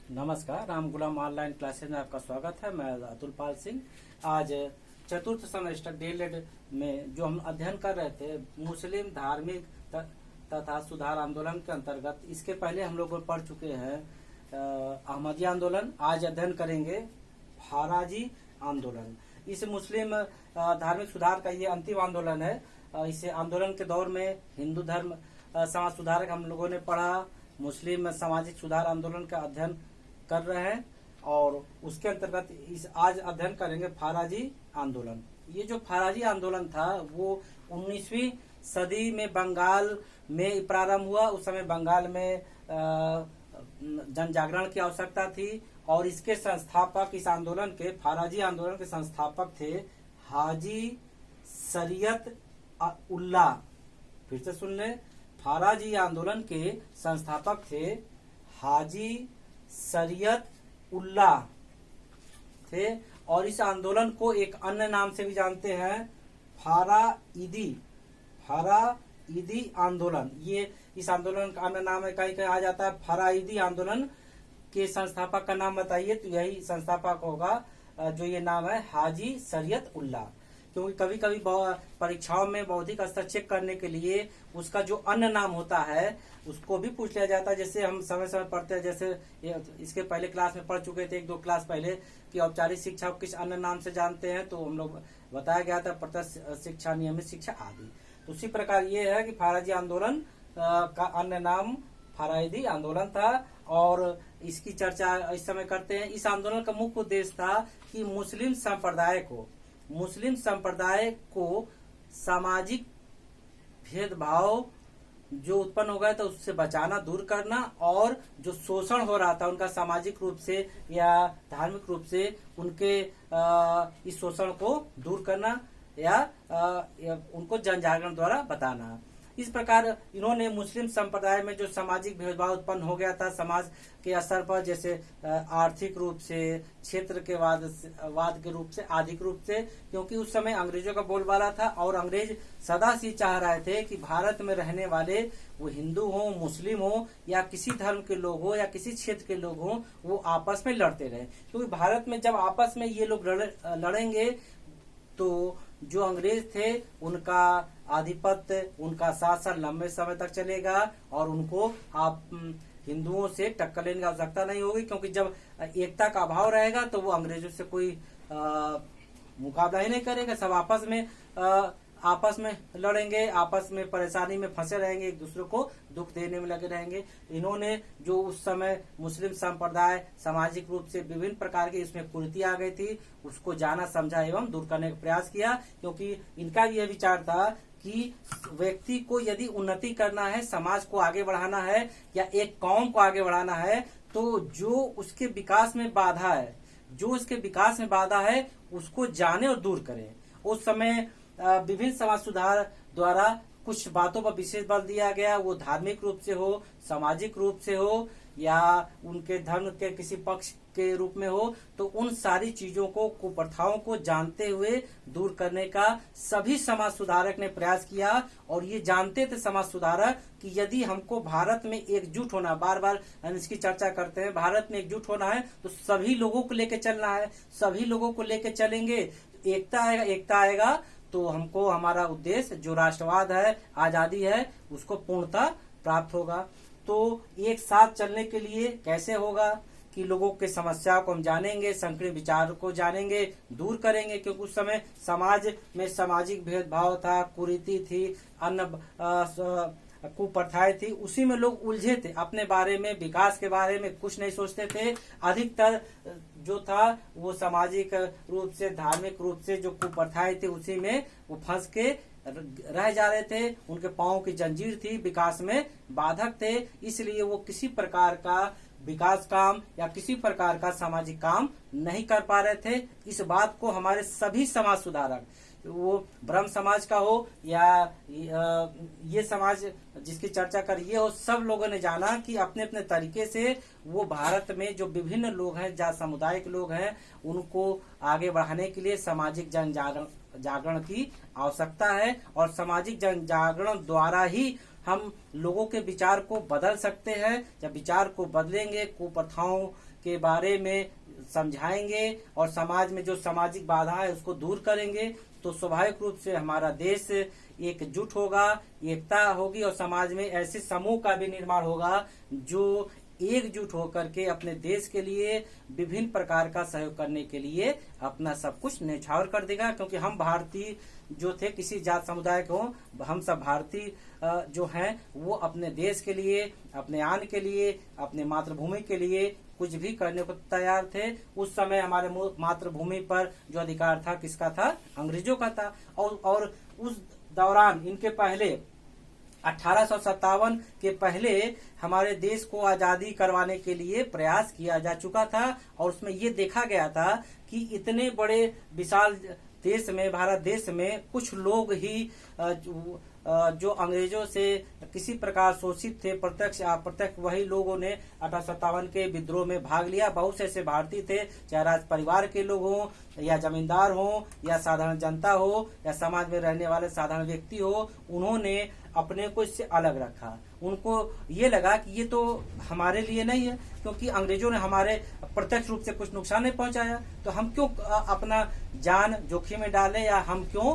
नमस्कार, राम गुलाम online classes में आपका स्वागत है। मैं अतुल पाल सिंह। आज चतुर्थ सेमेस्टर डीएलएड में जो हम अध्ययन कर रहे थे मुस्लिम धार्मिक तथा सुधार आंदोलन के अंतर्गत, इसके पहले हम लोग पढ़ चुके हैं अहमदी आंदोलन। आज अध्ययन करेंगे फाराजी आंदोलन। इस मुस्लिम धार्मिक सुधार का ये अंतिम आंदोलन है। इस आंदोलन के दौर में हिंदू धर्म समाज सुधारक हम लोगों ने पढ़ा, मुस्लिम सामाजिक सुधार आंदोलन का अध्ययन कर रहे हैं और उसके अंतर्गत इस आज अध्ययन करेंगे फाराजी आंदोलन। ये जो फाराजी आंदोलन था वो 19वीं सदी में बंगाल में प्रारंभ हुआ। उस समय बंगाल में जन जागरण की आवश्यकता थी और इसके संस्थापक, इस आंदोलन के फाराजी आंदोलन के संस्थापक थे हाजी शरीयत उल्लाह। फिर से सुन ले, फाराजी आंदोलन के संस्थापक थे हाजी शरीयत उल्लाह थे और इस आंदोलन को एक अन्य नाम से भी जानते हैं, फाराईदी आंदोलन। ये इस आंदोलन का अन्य नाम है, कहीं कहीं आ जाता है फाराईदी आंदोलन। के संस्थापक का नाम बताइए, तो यही संस्थापक होगा जो ये नाम है हाजी शरीयत उल्लाह। क्योंकि कभी कभी परीक्षाओं में बौद्धिक स्तर चेक करने के लिए उसका जो अन्य नाम होता है उसको भी पूछ लिया जाता है। जैसे हम समय समय पढ़ते हैं, जैसे इसके पहले क्लास में पढ़ चुके थे, 1-2 क्लास पहले, कि औपचारिक शिक्षा को किस अन्य नाम से जानते हैं, तो हम लोग बताया गया था प्रत्यक्ष शिक्षा, नियमित शिक्षा आदि। तो उसी प्रकार ये है कि फाराजी आंदोलन का अन्य नाम फाराईदी आंदोलन था और इसकी चर्चा इस समय करते हैं। इस आंदोलन का मुख्य उद्देश्य था कि मुस्लिम संप्रदाय को सामाजिक भेदभाव जो उत्पन्न हो गया था उससे बचाना, दूर करना, और जो शोषण हो रहा था उनका सामाजिक रूप से या धार्मिक रूप से, उनके इस शोषण को दूर करना या उनको जन जागरण द्वारा बताना। इस प्रकार इन्होंने मुस्लिम संप्रदाय में जो सामाजिक भेदभाव उत्पन्न हो गया था समाज के स्तर पर, जैसे आर्थिक रूप से, क्षेत्र के वाद के रूप से, आर्थिक रूप से, क्योंकि उस समय अंग्रेजों का बोलबाला था और अंग्रेज सदा से चाह रहे थे कि भारत में रहने वाले, वो हिंदू हो, मुस्लिम हो या किसी धर्म के लोग हो या किसी क्षेत्र के लोग हो, वो आपस में लड़ते रहे। क्योंकि भारत में जब आपस में ये लोग लड़ेंगे तो जो अंग्रेज थे उनका आधिपत्य, उनका शासन लंबे समय तक चलेगा और उनको आप हिंदुओं से टक्कर लेने की आवश्यकता नहीं होगी। क्योंकि जब एकता का अभाव रहेगा तो वो अंग्रेजों से कोई मुकाबला ही नहीं करेगा। सब आपस में लड़ेंगे, आपस में परेशानी में फंसे रहेंगे, एक दूसरे को दुख देने में लगे रहेंगे। इन्होंने जो उस समय मुस्लिम संप्रदाय सामाजिक रूप से विभिन्न प्रकार की इसमें कुरीति आ गई थी, उसको जाना, समझा एवं दूर करने का प्रयास किया। क्योंकि इनका यह विचार था कि व्यक्ति को यदि उन्नति करना है, समाज को आगे बढ़ाना है या एक कौम को आगे बढ़ाना है, तो जो उसके विकास में बाधा है उसको जाने और दूर करे। उस समय विभिन्न समाज सुधार द्वारा कुछ बातों पर विशेष बल दिया गया, वो धार्मिक रूप से हो, सामाजिक रूप से हो या उनके धर्म के किसी पक्ष के रूप में हो, तो उन सारी चीजों को, कुप्रथाओं को जानते हुए दूर करने का सभी समाज सुधारक ने प्रयास किया। और ये जानते थे समाज सुधारक कि यदि हमको भारत में एकजुट होना, बार बार हम इसकी चर्चा करते हैं, भारत में एकजुट होना है तो सभी लोगों को लेकर चलना है। सभी लोगों को लेकर चलेंगे, एकता आएगा तो हमको हमारा उद्देश्य जो राष्ट्रवाद है, आजादी है, उसको पूर्णता प्राप्त होगा। तो एक साथ चलने के लिए कैसे होगा कि लोगों के समस्या को हम जानेंगे, संकीर्ण विचार को जानेंगे, दूर करेंगे। क्योंकि उस समय समाज में सामाजिक भेदभाव था, कुरीति थी, अन्य कुप्रथाएं थी, उसी में लोग उलझे थे। अपने बारे में, विकास के बारे में कुछ नहीं सोचते थे। अधिकतर जो था वो सामाजिक रूप से, धार्मिक रूप से जो कुप्रथाएं थी उसी में वो फंस के रह जा रहे थे। उनके पांव की जंजीर थी, विकास में बाधक थे। इसलिए वो किसी प्रकार का विकास काम या किसी प्रकार का सामाजिक काम नहीं कर पा रहे थे। इस बात को हमारे सभी समाज सुधारक, वो ब्रह्म समाज का हो या ये समाज जिसकी चर्चा कर ये हो, सब लोगों ने जाना कि अपने अपने तरीके से वो भारत में जो विभिन्न लोग हैं, जहाँ सामुदायिक लोग हैं, उनको आगे बढ़ाने के लिए सामाजिक जन जागरण की आवश्यकता है। और सामाजिक जन जागरण द्वारा ही हम लोगों के विचार को बदल सकते हैं। जब विचार को बदलेंगे, कुप्रथाओं के बारे में समझाएंगे और समाज में जो सामाजिक बाधा है उसको दूर करेंगे, तो स्वाभाविक रूप से हमारा देश एकजुट होगा, एकता होगी और समाज में ऐसे समूह का भी निर्माण होगा जो एकजुट होकर के अपने देश के लिए विभिन्न प्रकार का सहयोग करने के लिए अपना सब कुछ न्यौछावर कर देगा। क्योंकि हम भारतीय जो थे, किसी जात समुदाय को, हम सब भारतीय जो हैं वो अपने देश के लिए, अपने आन के लिए, अपने मातृभूमि के लिए कुछ भी करने को तैयार थे। उस समय हमारे मातृभूमि पर जो अधिकार था किसका था? अंग्रेजों का था। और उस दौरान इनके पहले 1857 के पहले हमारे देश को आजादी करवाने के लिए प्रयास किया जा चुका था और उसमें ये देखा गया था कि इतने बड़े विशाल देश में, भारत देश में कुछ लोग ही जो अंग्रेजों से किसी प्रकार शोषित थे, प्रत्यक्ष अप्रत्यक्ष, वही लोगों ने 1857 के विद्रोह में भाग लिया। बहुत से ऐसे भारतीय थे, चाहे राज परिवार के लोग हों या जमींदार हों या साधारण जनता हो या समाज में रहने वाले साधारण व्यक्ति हो, उन्होंने अपने को इससे अलग रखा। उनको ये लगा कि ये तो हमारे लिए नहीं है, क्योंकि अंग्रेजों ने हमारे प्रत्यक्ष रूप से कुछ नुकसान नहीं पहुंचाया, तो हम क्यों अपना जान जोखिम में डालें या हम क्यों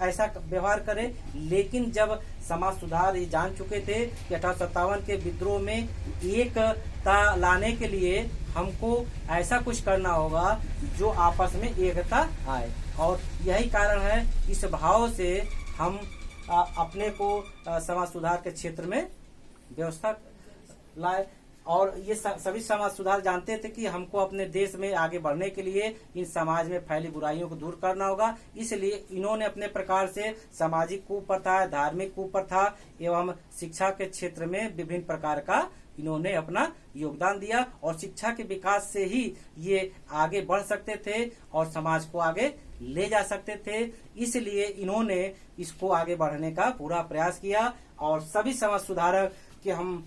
ऐसा व्यवहार करें। लेकिन जब समाज सुधार ये जान चुके थे कि 1857 के विद्रोह में एकता लाने के लिए हमको ऐसा कुछ करना होगा जो आपस में एकता आए, और यही कारण है इस भाव से हम अपने को समाज सुधार के क्षेत्र में व्यवस्था लाए। और ये सभी समाज सुधार जानते थे कि हमको अपने देश में आगे बढ़ने के लिए इन समाज में फैली बुराइयों को दूर करना होगा। इसलिए इन्होंने अपने प्रकार से सामाजिक कुप्रथा, धार्मिक कुप्रथा एवं शिक्षा के क्षेत्र में विभिन्न प्रकार का इन्होंने अपना योगदान दिया और शिक्षा के विकास से ही ये आगे बढ़ सकते थे और समाज को आगे ले जा सकते थे। इसलिए इन्होंने इसको आगे बढ़ने का पूरा प्रयास किया और सभी समाज सुधारक के हम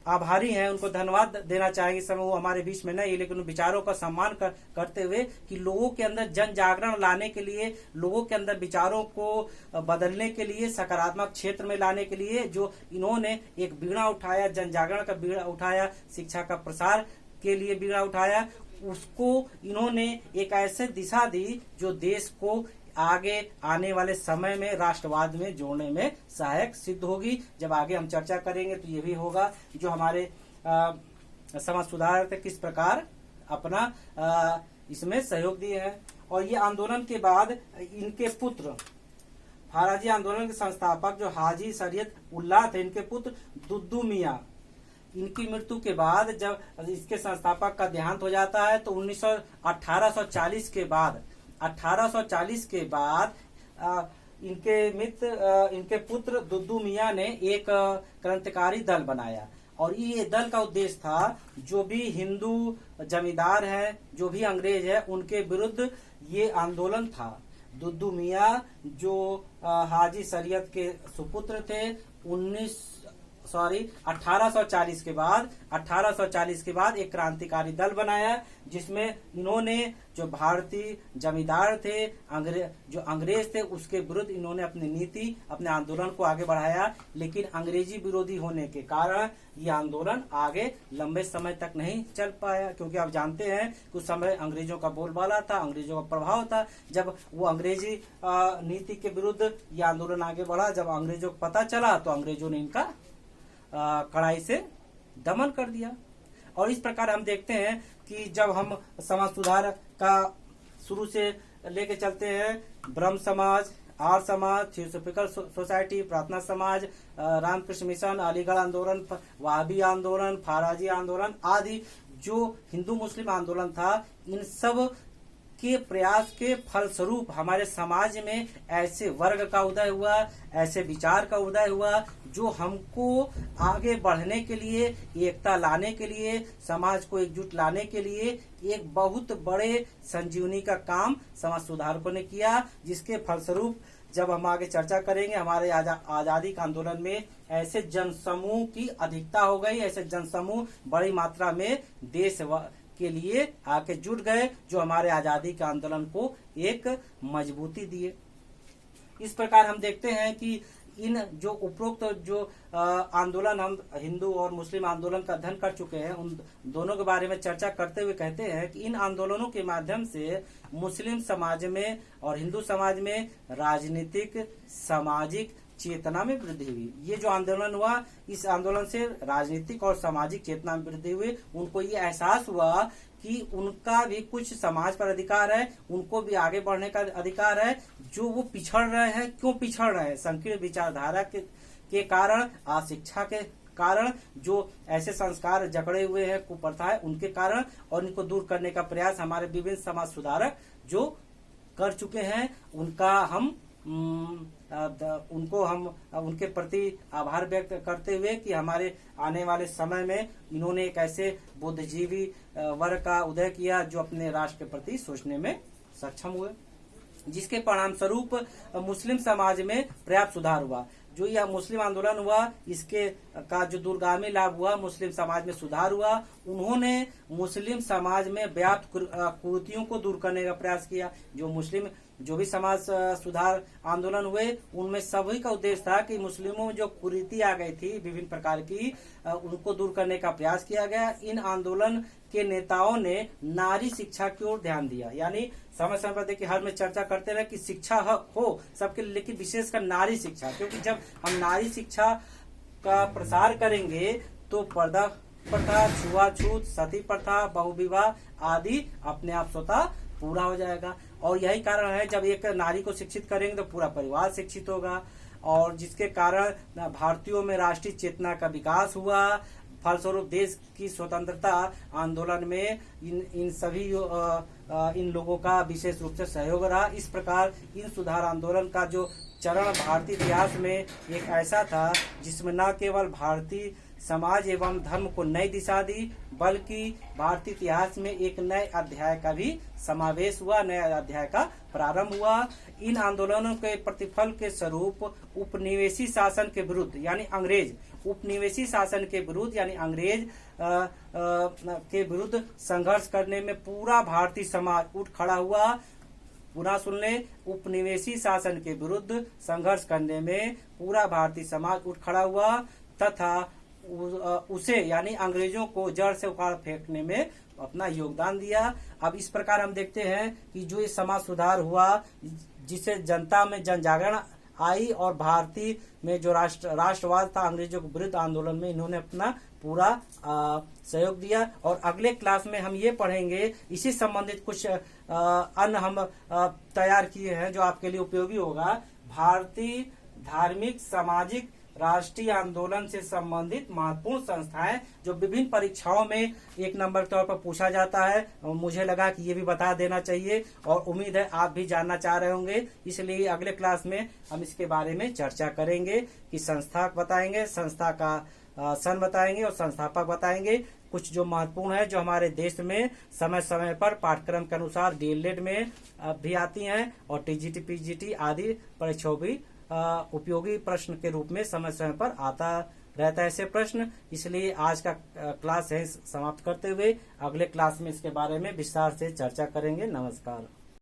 आभारी हैं, उनको धन्यवाद देना चाहेंगे। समय वो हमारे बीच में नहीं, लेकिन उन विचारों का सम्मान करते हुए कि लोगों के अंदर जन जागरण लाने के लिए, लोगों के अंदर विचारों को बदलने के लिए, सकारात्मक क्षेत्र में लाने के लिए जो इन्होंने एक बीड़ा उठाया, जन जागरण का बीड़ा उठाया, शिक्षा का प्रसार के लिए बीड़ा उठाया, उसको इन्होंने एक ऐसे दिशा दी जो देश को आगे आने वाले समय में राष्ट्रवाद में जोड़ने में सहायक सिद्ध होगी। जब आगे हम चर्चा करेंगे तो ये भी होगा जो हमारे समाज सुधारक किस प्रकार अपना इसमें सहयोग दिए हैं। और ये आंदोलन के बाद इनके पुत्र, फाराजी आंदोलन के संस्थापक जो हाजी शरीयत उल्लाह थे, इनके पुत्र दुद्दू मियां, इनकी मृत्यु के बाद जब इसके संस्थापक का देहांत हो जाता है तो 1840 के बाद इनके पुत्र दुद्दू मियां ने एक क्रांतिकारी दल बनाया और ये दल का उद्देश्य था जो भी हिंदू जमींदार हैं, जो भी अंग्रेज है, उनके विरुद्ध ये आंदोलन था। दुद्दू मियां जो हाजी शरीयत के सुपुत्र थे, 1840 के बाद एक क्रांतिकारी दल बनाया जिसमें इन्होंने जो भारतीय जमींदार थे, जो अंग्रेज थे, उसके विरुद्ध इन्होंने अपनी नीति, अपने आंदोलन को आगे बढ़ाया। लेकिन अंग्रेजी विरोधी होने के कारण ये आंदोलन आगे लंबे समय तक नहीं चल पाया, क्योंकि आप जानते हैं कि उस समय अंग्रेजों का बोलबाला था, अंग्रेजों का प्रभाव था। जब वो अंग्रेजी नीति के विरुद्ध ये आंदोलन आगे बढ़ा, जब अंग्रेजों को पता चला तो अंग्रेजों ने इनका कड़ाई से दमन कर दिया। और इस प्रकार हम देखते हैं कि जब हम समाज सुधार का शुरू से लेके चलते हैं, ब्रह्म समाज, आर्य समाज, थियोसॉफिकल सोसाइटी, प्रार्थना समाज, रामकृष्ण मिशन, अलीगढ़ आंदोलन, वहाबी आंदोलन, फाराजी आंदोलन आदि जो हिंदू मुस्लिम आंदोलन था, इन सब के प्रयास के फलस्वरूप हमारे समाज में ऐसे वर्ग का उदय हुआ, ऐसे विचार का उदय हुआ जो हमको आगे बढ़ने के लिए, एकता लाने के लिए, समाज को एकजुट लाने के लिए एक बहुत बड़े संजीवनी का काम समाज सुधारकों ने किया, जिसके फलस्वरूप जब हम आगे चर्चा करेंगे हमारे आजादी के आंदोलन में ऐसे जनसमूह की अधिकता हो गई, ऐसे जनसमूह बड़ी मात्रा में देश के लिए आके जुट गए जो हमारे आजादी के आंदोलन को एक मजबूती दिए। इस प्रकार हम देखते हैं कि इन जो उपरोक्त जो आंदोलन हम हिंदू और मुस्लिम आंदोलन का अध्ययन कर चुके हैं, उन दोनों के बारे में चर्चा करते हुए कहते हैं कि इन आंदोलनों के माध्यम से मुस्लिम समाज में और हिंदू समाज में राजनीतिक सामाजिक चेतना में वृद्धि हुई। ये जो आंदोलन हुआ, इस आंदोलन से राजनीतिक और सामाजिक चेतना में वृद्धि हुई। उनको ये एहसास हुआ कि उनका भी कुछ समाज पर अधिकार है, उनको भी आगे बढ़ने का अधिकार है। जो वो पिछड़ रहे हैं, क्यों पिछड़ रहे हैं? संकीर्ण विचारधारा के कारण, अशिक्षा के कारण, जो ऐसे संस्कार जकड़े हुए हैं, कुप्रथा है, उनके कारण, और इनको दूर करने का प्रयास हमारे विभिन्न समाज सुधारक जो कर चुके हैं, उनको हम उनके प्रति आभार व्यक्त करते हुए कि हमारे आने वाले समय में इन्होंने एक ऐसे बुद्धिजीवी वर्ग का उदय किया जो अपने राष्ट्र के प्रति सोचने में सक्षम हुए, जिसके परिणाम स्वरूप मुस्लिम समाज में पर्याप्त सुधार हुआ। जो यह मुस्लिम आंदोलन हुआ, इसके का जो दूरगामी लाभ हुआ, मुस्लिम समाज में सुधार हुआ। उन्होंने मुस्लिम समाज में व्याप्त कुरीतियों को दूर करने का प्रयास किया। जो भी समाज सुधार आंदोलन हुए, उनमें सभी का उद्देश्य था कि मुस्लिमों में जो कुरीति आ गई थी विभिन्न प्रकार की, उनको दूर करने का प्रयास किया गया। इन आंदोलन के नेताओं ने नारी शिक्षा की ओर ध्यान दिया। यानी समय समय पर देखिए हर में चर्चा करते रहे कि शिक्षा हो सबके लिए, लेकिन विशेषकर नारी शिक्षा, क्योंकि जब हम नारी शिक्षा का प्रसार करेंगे तो पर्दा प्रथा, छुआछूत, सती प्रथा, बहुविवाह आदि अपने आप स्वतः पूरा हो जाएगा। और यही कारण है, जब एक नारी को शिक्षित करेंगे तो पूरा परिवार शिक्षित होगा, और जिसके कारण भारतीयों में राष्ट्रीय चेतना का विकास हुआ। फलस्वरूप देश की स्वतंत्रता आंदोलन में इन लोगों का विशेष रूप से सहयोग रहा। इस प्रकार इन सुधार आंदोलन का जो चरण भारतीय इतिहास में एक ऐसा था जिसमें न केवल भारतीय समाज एवं धर्म को नई दिशा दी, बल्कि भारतीय इतिहास में एक नए अध्याय का भी समावेश हुआ, नए अध्याय का प्रारंभ हुआ। इन आंदोलनों के प्रतिफल के स्वरूप उपनिवेशी शासन के विरुद्ध यानी अंग्रेज के विरुद्ध संघर्ष करने में पूरा भारतीय समाज उठ खड़ा हुआ। पुनः सुन ले, उपनिवेशी शासन के विरुद्ध संघर्ष करने में पूरा भारतीय समाज उठ खड़ा हुआ तथा उसे यानी अंग्रेजों को जड़ से उखाड़ फेंकने में अपना योगदान दिया। अब इस प्रकार हम देखते हैं कि जो ये समाज सुधार हुआ, जिससे जनता में जन जागरण आई और भारतीय में जो राष्ट्रवाद था, अंग्रेजों के विरुद्ध आंदोलन में इन्होंने अपना पूरा सहयोग दिया। और अगले क्लास में हम ये पढ़ेंगे, इसी संबंधित कुछ अन्य हम तैयार किए हैं जो आपके लिए उपयोगी होगा। भारतीय धार्मिक सामाजिक राष्ट्रीय आंदोलन से संबंधित महत्वपूर्ण संस्थाएं जो विभिन्न परीक्षाओं में एक नंबर के तौर पर पूछा जाता है। मुझे लगा कि ये भी बता देना चाहिए और उम्मीद है आप भी जानना चाह रहे होंगे, इसलिए अगले क्लास में हम इसके बारे में चर्चा करेंगे कि संस्था बताएंगे, संस्था का सन बताएंगे और संस्थापक बताएंगे। कुछ जो महत्वपूर्ण है जो हमारे देश में समय समय पर पाठ्यक्रम के अनुसार डीएलएड में भी आती हैं और टीजीटी पीजीटी आदि परीक्षाओं भी उपयोगी प्रश्न के रूप में समय समय पर आता रहता है ऐसे प्रश्न। इसलिए आज का क्लास है समाप्त करते हुए अगले क्लास में इसके बारे में विस्तार से चर्चा करेंगे। नमस्कार।